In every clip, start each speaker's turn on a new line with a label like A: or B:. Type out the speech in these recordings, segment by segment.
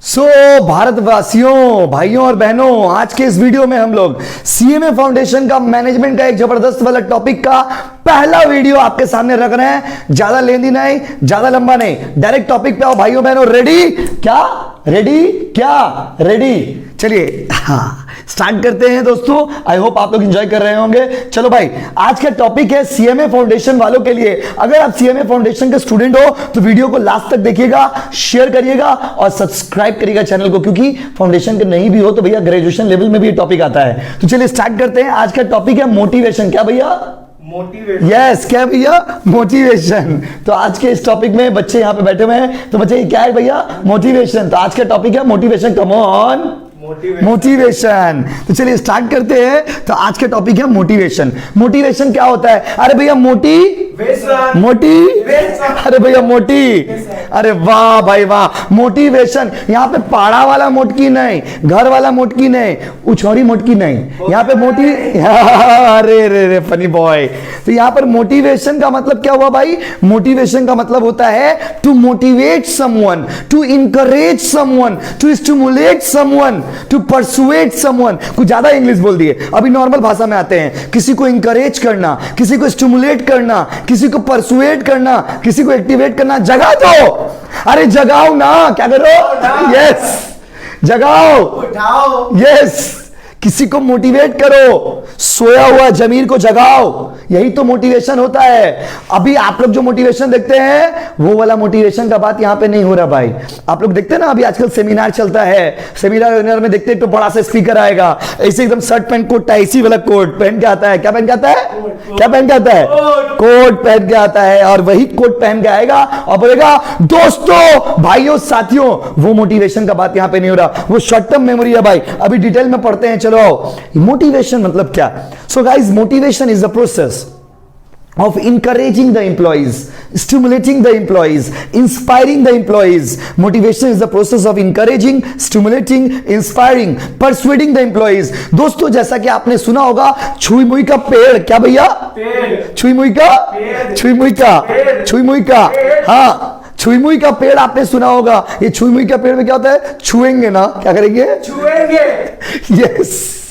A: भारतवासियों, भाइयों और बहनों, आज के इस वीडियो में हम लोग सीएमए फाउंडेशन का मैनेजमेंट का एक जबरदस्त वाला टॉपिक का पहला वीडियो आपके सामने रख रहे हैं। ज्यादा लेंदी नहीं, ज्यादा लंबा नहीं, डायरेक्ट टॉपिक पे आओ भाइयों बहनों। रेडी क्या? रेडी? चलिए स्टार्ट करते हैं दोस्तों। आई होप आप लोग एंजॉय कर रहे होंगे। चलो भाई, आज का टॉपिक है सीएमए फाउंडेशन वालों के लिए। अगर आप सीएमए फाउंडेशन के स्टूडेंट हो तो वीडियो को लास्ट तक देखिएगा, शेयर करिएगा और सब्सक्राइब करिएगा चैनल को, क्योंकि फाउंडेशन के नहीं भी हो तो भैया ग्रेजुएशन लेवल में भी ये टॉपिक आता है। तो चलिए स्टार्ट करते हैं। आज का टॉपिक है मोटिवेशन। क्या भैया?
B: मोटिवेशन।
A: यस, क्या भैया? मोटिवेशन। तो आज के इस टॉपिक में बच्चे यहाँ पे बैठे हुए हैं, तो बच्चे क्या है भैया? मोटिवेशन। तो आज का टॉपिक है मोटिवेशन। Come on, motivation. तो चलिए स्टार्ट करते हैं। तो आज का टॉपिक है मोटिवेशन। मोटिवेशन क्या होता है? अरे भैया मोटी, अरे भैया मोटी, अरे वाह भाई वाह। मोटिवेशन यहाँ पे पाड़ा वाला मोटकी नहीं, घर वाला मोटकी नहीं, उछौरी मोटकी नहीं, यहाँ पे मोटी अरे रे फनी बॉय। तो यहाँ पर मोटिवेशन का मतलब क्या हुआ भाई? मोटिवेशन का मतलब होता है to motivate someone, to encourage someone, to stimulate someone, to persuade someone. कुछ ज्यादा इंग्लिश बोल दिए, अभी नॉर्मल भाषा में आते हैं। किसी को इंकरेज करना, किसी को स्टिमुलेट करना, किसी को परसुएट करना, किसी को एक्टिवेट करना। जगा दो, अरे जगाओ ना, क्या करो? यस, जगाओ, उठाओ। यस, किसी को मोटिवेट करो, सोया हुआ जमीर को जगाओ। यही तो मोटिवेशन होता है। अभी आप लोग जो मोटिवेशन देखते हैं वो वाला मोटिवेशन का बात यहां पे नहीं हो रहा भाई। आप लोग देखते हैं ना, अभी आजकल सेमिनार चलता है, सेमिनार में देखते हैं तो बड़ा सा स्पीकर आएगा, ऐसे एकदम शर्ट पैंट कोट टाइसी वाला कोट पहन के आता है। क्या पहन के आता है? क्या पहन के आता है? कोट पहन के आता है। और वही कोट पहन के आएगा और बोलेगा दोस्तों, भाइयों, साथियों। वो मोटिवेशन का बात यहां पे नहीं हो रहा, वो शॉर्ट टर्म मेमोरी है भाई। अभी डिटेल में पढ़ते हैं। चलो, मोटिवेशन मतलब क्या? So guys, motivation is the process of encouraging the employees, stimulating the employees, inspiring the employees. Motivation is the process of encouraging, stimulating, inspiring, persuading the employees. दोस्तों, जैसा कि आपने सुना होगा, छुई मुई का पेड़। क्या भैया? छुई मुई का, छुई मुई का, छुई मुई का, हाँ, छुई मुई का पेड़ आपने सुना होगा। ये छुई मुई का पेड़ में क्या होता है? छुएंगे ना, क्या करेंगे? छुएंगे। यस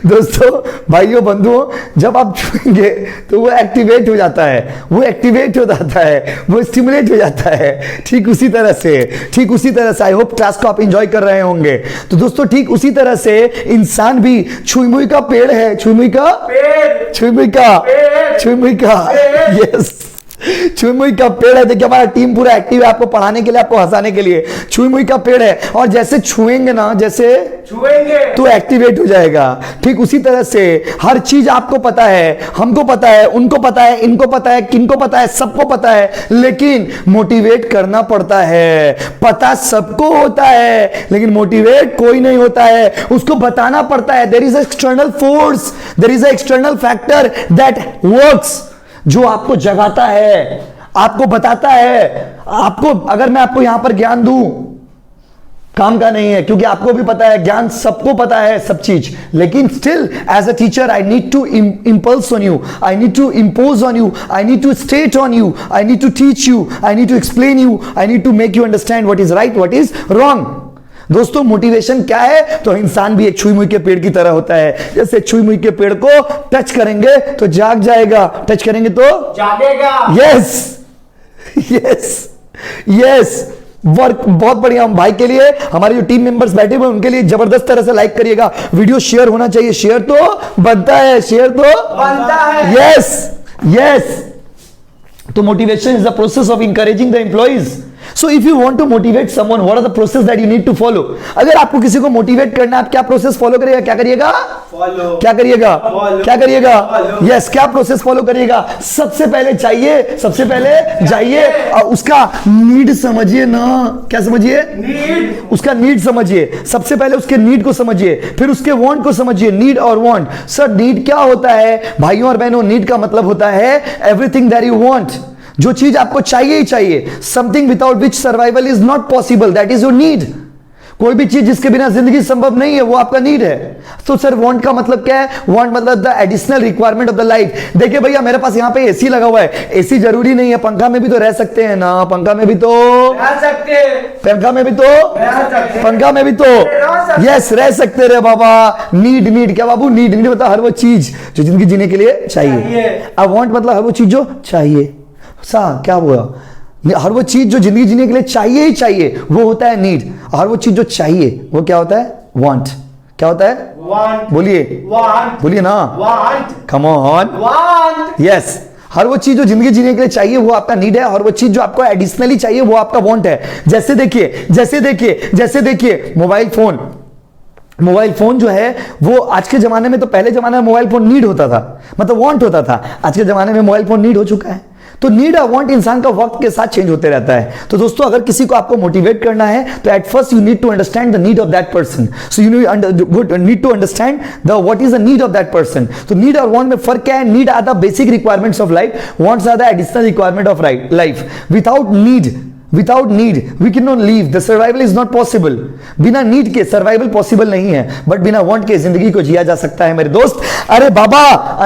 A: दोस्तों, भाइयों, बंधुओं, जब आप छुएंगे तो वो एक्टिवेट हो जाता है, वो एक्टिवेट हो जाता है, वो स्टिमुलेट हो जाता है। ठीक उसी तरह से आई होप क्लास को आप एंजॉय कर रहे होंगे। तो दोस्तों, ठीक उसी तरह से इंसान भी छुई मुई का पेड़ है। छुई मुई का पेड़, छुई मुई का, छुई मुई का, यस, छुई मुई का पेड़ है। देखिए, हमारा टीम पूरा एक्टिव है, आपको पढ़ाने के लिए, आपको हंसाने के लिए। छुई मुई का पेड़ है, और जैसे छुएंगे ना, जैसे छुएंगे तो एक्टिवेट हो जाएगा। ठीक उसी तरह से हर चीज आपको पता है, हमको पता है, उनको पता है, इनको पता है, किनको पता है, सबको पता है, लेकिन मोटिवेट करना पड़ता है। पता सबको होता है, लेकिन मोटिवेट कोई नहीं होता है, उसको बताना पड़ता है। There is external force, there is external factor that works, जो आपको जगाता है, आपको बताता है। आपको, अगर मैं आपको यहां पर ज्ञान दूं, काम का नहीं है, क्योंकि आपको भी पता है, ज्ञान सबको पता है, सब चीज। लेकिन still as a teacher I need to impulse on you, I need to impose on you, I need to state on you, I need to teach you, I need to explain you, I need to make you understand what is right, what is wrong. दोस्तों, motivation क्या है? तो इंसान भी एक छुई मुई के पेड़ की तरह होता है। जैसे छुई मुई के पेड़ को टच करेंगे तो जाग जाएगा, टच करेंगे तो जागेगा। यस यस यस, वर्क बहुत बढ़िया। हम भाई के लिए, हमारे जो टीम मेंबर्स बैठे हुए उनके लिए जबरदस्त तरह से लाइक करिएगा। वीडियो शेयर होना चाहिए, शेयर तो बनता है, शेयर तो बनता है। Yes yes. तो motivation is the process of encouraging the employees. So if you want to motivate someone, what are the process that you need to follow? अगर आपको किसी को मोटिवेट करना है, आप क्या प्रोसेस फॉलो करिएगा? क्या करिएगा? फॉलो। क्या करिएगा? क्या करिएगा? यस, क्या प्रोसेस फॉलो करिएगा? सबसे पहले जाइए और उसका नीड समझिए ना। क्या समझिए? नीड। उसका नीड समझिए। सबसे पहले उसके नीड को समझिए, फिर उसके वांट को समझिए। नीड और वांट। सर, नीड क्या होता है? भाइयों और बहनों, नीड का मतलब होता है एवरीथिंग दैट यू वांट, जो चीज आपको चाहिए ही चाहिए। Something without which survival is not possible, that is your need. कोई भी चीज जिसके बिना जिंदगी संभव नहीं है वो आपका नीड है। तो सर वांट का मतलब क्या है? वांट मतलब the additional requirement of the life. देखिए भैया मेरे पास यहाँ पे एसी लगा हुआ है, एसी जरूरी नहीं है, पंखा में भी तो रह सकते हैं ना, पंखा में भी तो
B: रह सकते,
A: पंखा में भी तो
B: रह सकते,
A: पंखा में भी तो यस रह सकते रे बाबा। नीड क्या बाबू? नीड मतलब हर वो चीज जो जिंदगी जीने के लिए चाहिए। अब वांट मतलब हर वो चीज जो चाहिए। सा क्या हुआ? हर वो चीज जो जिंदगी जीने के लिए चाहिए ही चाहिए वो होता है नीड। हर वो चीज जो चाहिए वो क्या होता है? वांट। क्या होता है?
B: वांट।
A: बोलिए,
B: वांट,
A: बोलिए ना,
B: want,
A: come on,
B: want.
A: Yes. हर वो चीज जो जिंदगी जीने के लिए चाहिए वो आपका नीड है, और वो चीज जो आपको एडिशनली चाहिए वो आपका वांट है। जैसे देखिए मोबाइल फोन जो है वो आज के जमाने में, तो पहले जमाने में मोबाइल फोन नीड होता था, मतलब वांट होता था। आज के जमाने में मोबाइल फोन नीड हो चुका है। तो नीड और वांट इंसान का वक्त के साथ चेंज होते रहता है। तो दोस्तों अगर किसी को आपको मोटिवेट करना है तो at first you need to understand the need of that person. So you need to understand the what is the need of that person. तो नीड और वांट में फर्क क्या है? Need are the basic requirements of life, wants are the additional requirement of life. Without need we can not live, the survival is not possible. बिना need के survival possible नहीं है, बट बिना वांट के जिंदगी को जिया जा सकता है मेरे दोस्त। अरे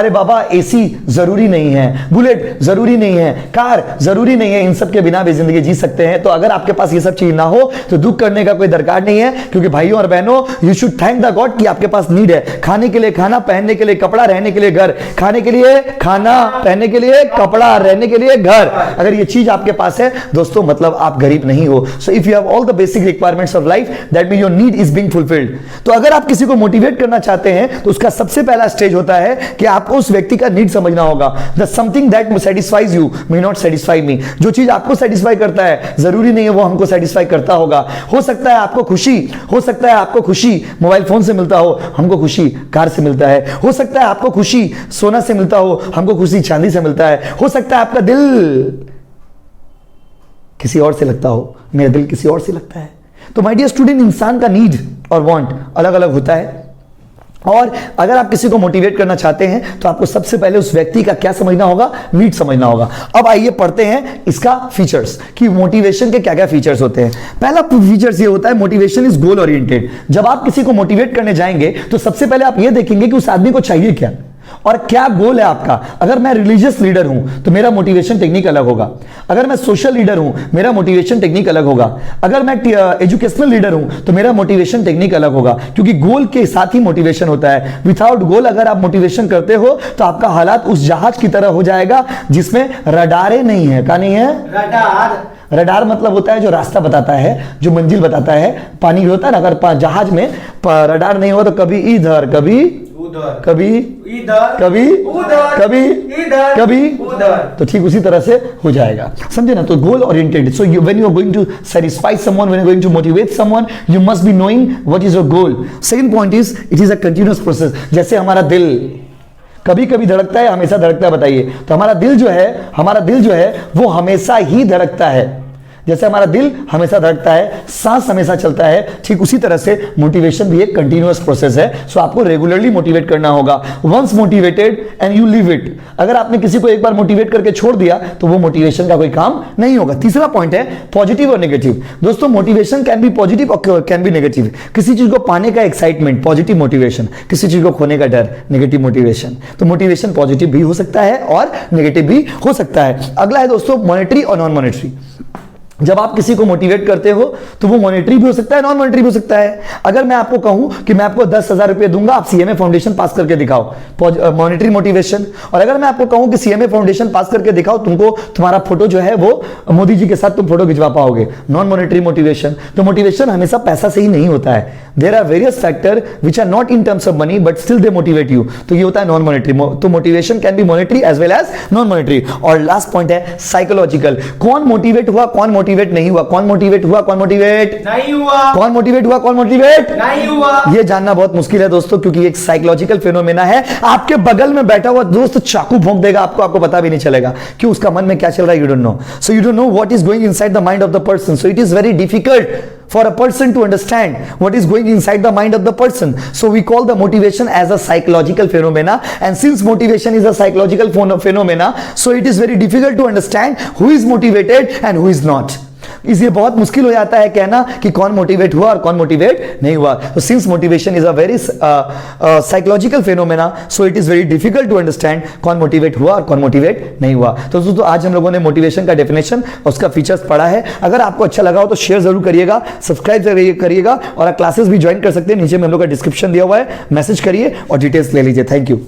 A: बाबा एसी जरूरी नहीं है, बुलेट जरूरी नहीं है, कार जरूरी नहीं है, इन सब के बिना भी जिंदगी जी सकते हैं। तो अगर आपके पास ये सब चीज ना हो तो दुख करने का कोई दरकार नहीं है, क्योंकि भाइयों और बहनों you should thank the God कि आपके पास नीड है। खाने के लिए खाना, पहनने के लिए कपड़ा, रहने के लिए घर। खाने के लिए खाना, पहनने के लिए कपड़ा, रहने के लिए घर। अगर ये चीज आपके पास है दोस्तों मतलब आप गरीब नहीं हो। So if you have all the basic requirements of life that mean your need is being fulfilled. तो अगर आप किसी को मोटिवेट करना चाहते हैं तो उसका सबसे पहला स्टेज होता है कि आपको उस व्यक्ति का नीड समझना होगा। The something that satisfies you may not satisfy me. जो चीज आपको सेटिस्फाई करता है जरूरी नहीं है वो हमको सेटिस्फाई करता होगा। हो सकता है आपको खुशी मोबाइल फोन से मिलता हो, हमको खुशी कार से मिलता है। हो सकता है आपको खुशी सोना से मिलता हो, हमको खुशी चांदी से मिलता है। हो सकता है आपका दिल किसी और से लगता हो, मेरा दिल किसी और से लगता है। तो माय डियर स्टूडेंट, इंसान का नीड और वांट अलग अलग होता है। और अगर आप किसी को मोटिवेट करना चाहते हैं तो आपको सबसे पहले उस व्यक्ति का क्या समझना होगा? नीड समझना होगा। अब आइए पढ़ते हैं इसका फीचर्स कि मोटिवेशन के क्या क्या फीचर्स होते हैं। पहला फीचर्स ये होता है मोटिवेशन इज गोल ओरिएंटेड। जब आप किसी को मोटिवेट करने जाएंगे तो सबसे पहले आप ये देखेंगे कि उस आदमी को चाहिए क्या और क्या गोल है आपका। अगर मैं रिलीजियस लीडर हूं तो मेरा मोटिवेशन टेक्निक अलग होगा। अगर मैं सोशल लीडर हूं मेरा मोटिवेशन टेक्निक अलग होगा। अगर मैं एजुकेशनल लीडर हूं तो मेरा मोटिवेशन टेक्निक अलग होगा, क्योंकि गोल के साथ ही मोटिवेशन होता है। विदाउट गोल अगर आप मोटिवेशन करते हो तो आपका हालात उस जहाज की तरह हो जाएगा जिसमें रडारे नहीं है। क्या नहीं है? रडार मतलब होता है जो रास्ता बताता है, जो मंजिल बताता है। पानी होता है ना, अगर जहाज में रडार नहीं हो तो कभी इधर, कभी उधर, कभी इधर, कभी उधर, कभी इधर, कभी उधर। तो ठीक उसी तरह से हो जाएगा, समझे ना? तो goal oriented. So when you are going to satisfy someone, when you are going to motivate someone, you must be knowing what is your goal. Second point is it is a continuous process. जैसे हमारा दिल कभी कभी धड़कता है, हमेशा धड़कता है, बताइए। तो हमारा दिल जो है वो हमेशा ही धड़कता है। जैसे हमारा दिल हमेशा धड़कता है, सांस हमेशा चलता है, ठीक उसी तरह से मोटिवेशन भी एक कंटिन्यूअस प्रोसेस है। सो आपको रेगुलरली मोटिवेट करना होगा। Once motivated and you live it. अगर आपने किसी को एक बार मोटिवेट करके छोड़ दिया तो वो मोटिवेशन का कोई काम नहीं होगा। तीसरा पॉइंट है पॉजिटिव और नेगेटिव। दोस्तों मोटिवेशन कैन बी पॉजिटिव और कैन बी नेगेटिव। किसी चीज को पाने का एक्साइटमेंट, पॉजिटिव मोटिवेशन। किसी चीज को खोने का डर, नेगेटिव मोटिवेशन। तो मोटिवेशन पॉजिटिव भी हो सकता है और नेगेटिव भी हो सकता है। अगला है दोस्तों मॉनेटरी और नॉन मॉनेटरी। जब आप किसी को मोटिवेट करते हो तो वो मॉनेटरी भी हो सकता है, नॉन मॉनेटरी भी हो सकता है। अगर मैं आपको कहूं कि मैं आपको 10,000 रुपए दूंगा, आप सीएमए फाउंडेशन पास करके दिखाओ, मॉनेटरी मोटिवेशन। और अगर मैं आपको कहूं कि सीएमए फाउंडेशन पास करके दिखाओ, तुमको तुम्हारा फोटो जो है वो मोदी जी के साथ तुम फोटो खिंचवा पाओगे, नॉन मॉनेटरी मोटिवेशन। तो मोटिवेशन हमेशा पैसा से ही नहीं होता है। There are various factor which are not in terms of money but still they motivate you. तो ये होता है नॉन मॉनेटरी। तो motivation can be monetary as well as non monetary. और लास्ट पॉइंट है साइकोलॉजिकल। कौन मोटिवेट हुआ, कौन मोटिवेट नहीं हुआ, कौन मोटिवेट हुआ, कौन मोटिवेट नहीं हुआ, कौन मोटिवेट हुआ, कौन मोटिवेट नहीं हुआ, ये जानना बहुत मुश्किल है दोस्तों, क्योंकि एक साइकोलॉजिकल फिनोमेना है। आपके बगल में बैठा हुआ दोस्त चाकू भोंक देगा आपको, आपको पता भी नहीं चलेगा कि उसका मन में क्या चल रहा है। You don't know. So you don't know what is going inside the mind of the person. So it is very difficult for a person to understand what is going inside the mind of the person. So we call the motivation as a psychological phenomena, and since motivation is a psychological phenomena, so it is very difficult to understand who is motivated and who is not. इसलिए बहुत मुश्किल हो जाता है कहना कि कौन motivate हुआ और कौन मोटिवेट नहीं हुआ। तो since motivation is a very psychological phenomena, so it is very difficult to understand कौन मोटिवेट हुआ और कौन मोटिवेट नहीं हुआ। तो दोस्तों आज हम लोगों ने मोटिवेशन का डेफिनेशन और उसका फीचर्स पढ़ा है। अगर आपको अच्छा लगा हो तो शेयर जरूर करिएगा, सब्सक्राइब करिएगा और क्लासेस भी ज्वाइन कर सकते हैं। नीचे में हम लोग का डिस्क्रिप्शन दिया हुआ है, मैसेज करिए और डिटेल्स ले लीजिए। Thank you.